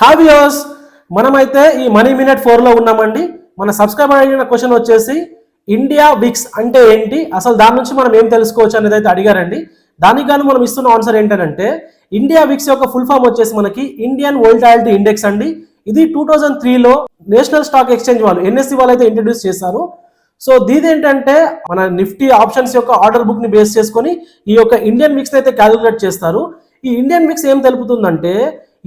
Hi viewers, మనమైతే ఈ money minute 4లో ఉన్నామండి. మన సబ్స్క్రైబర్ అడిగిన క్వశ్చన్ వచ్చేసి ఇండియా విక్స్ అంటే ఏంటి, అసలు దాని నుంచి మనం ఏం తెలుసుకోవచ్చు అనేది అయితే అడిగారండి. దానికి గాను మనం ఇస్తున్న ఆన్సర్ ఏంటంటే ఇండియా విక్స్ యొక్క ఫుల్ ఫామ్ వచ్చేసి మనకి ఇండియన్ వోల్టాలిటీ ఇండెక్స్ అండి. ఇది 2003లో నేషనల్ స్టాక్ ఎక్స్చేంజ్ వాళ్ళు ఎన్ఎస్సి వాళ్ళు అయితే ఇంట్రడ్యూస్ చేశారు. సో దీని ఏంటంటే మన నిఫ్టీ ఆప్షన్స్ యొక్క ఆర్డర్ బుక్ ని బేస్ చేసుకొని ఈ యొక్క ఇండియన్ విక్స్ అయితే క్యాలిక్యులేట్ చేస్తారు. ఈ ఇండియన్ విక్స్ ఏం తెలుపుతుందంటే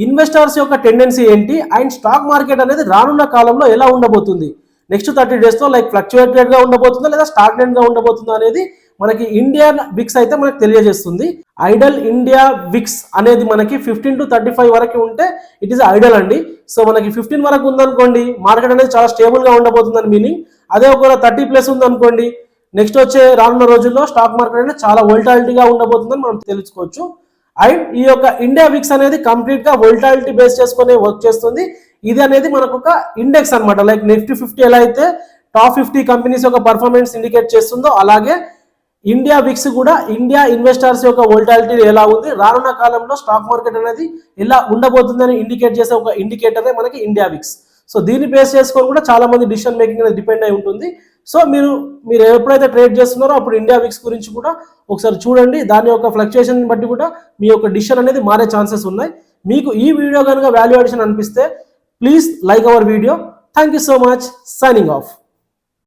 ఇన్వెస్టర్స్ యొక్క టెండెన్సీ ఏంటి అండ్ స్టాక్ మార్కెట్ అనేది రానున్న కాలంలో ఎలా ఉండబోతుంది, నెక్స్ట్ 30 daysలో లైక్ ఫ్లక్చుయేటెడ్ గా ఉండబోతుందా లేదా స్టాగ్నెంట్ గా ఉండబోతుందా అనేది మనకి ఇండియన్ విక్స్ అయితే మనకి తెలియజేస్తుంది. ఐడల్ ఇండియా విక్స్ అనేది మనకి 15 to 35 వరకు ఉంటే ఇట్ ఈస్ ఐడల్ అండి. సో మనకి 15 వరకు ఉందనుకోండి మార్కెట్ అనేది చాలా స్టేబుల్ గా ఉండబోతుందని మీనింగ్. అదే ఒకవేళ 30+ ఉందనుకోండి నెక్స్ట్ వచ్చే రానున్న రోజుల్లో స్టాక్ మార్కెట్ అనేది చాలా వోల్టాలిటీగా ఉండబోతుందని మనం తెలుసుకోవచ్చు. అండ్ ఈ యొక్క ఇండియా విక్స్ అనేది కంప్లీట్ గా వోల్టాలిటీ బేస్ చేసుకుని వర్క్ చేస్తుంది. ఇది అనేది మనకు ఒక ఇండెక్స్ అనమాట. లైక్ నిఫ్టీ 50 ఎలా అయితే టాప్ 50 కంపెనీస్ యొక్క పర్ఫార్మెన్స్ ఇండికేట్ చేస్తుందో అలాగే ఇండియా విక్స్ కూడా ఇండియా ఇన్వెస్టర్స్ యొక్క వోల్టాలిటీ ఎలా ఉంది, రానున్న కాలంలో స్టాక్ మార్కెట్ అనేది ఎలా ఉండబోతుందని ఇండికేట్ చేసే ఒక ఇండికేటరే మనకి ఇండియా విక్స్. సో దీన్ని బేస్ చేసుకొని కూడా చాలా మంది డిసిషన్ మేకింగ్ అనేది డిపెండ్ అయి ఉంటుంది. సో మీరు ఎప్పుడైతే ట్రేడ్ చేస్తున్నారో అప్పుడు ఇండియా విక్స్ గురించి కూడా ఒకసారి చూడండి. దాని యొక్క ఫ్లక్చుయేషన్ బట్టి కూడా మీ యొక్క డిసిషన్ అనేది మారే ఛాన్సెస్ ఉన్నాయి. మీకు ఈ వీడియో కనుక వాల్యూ అడిషన్ అనిపిస్తే please like our video. Thank you so much. Signing off.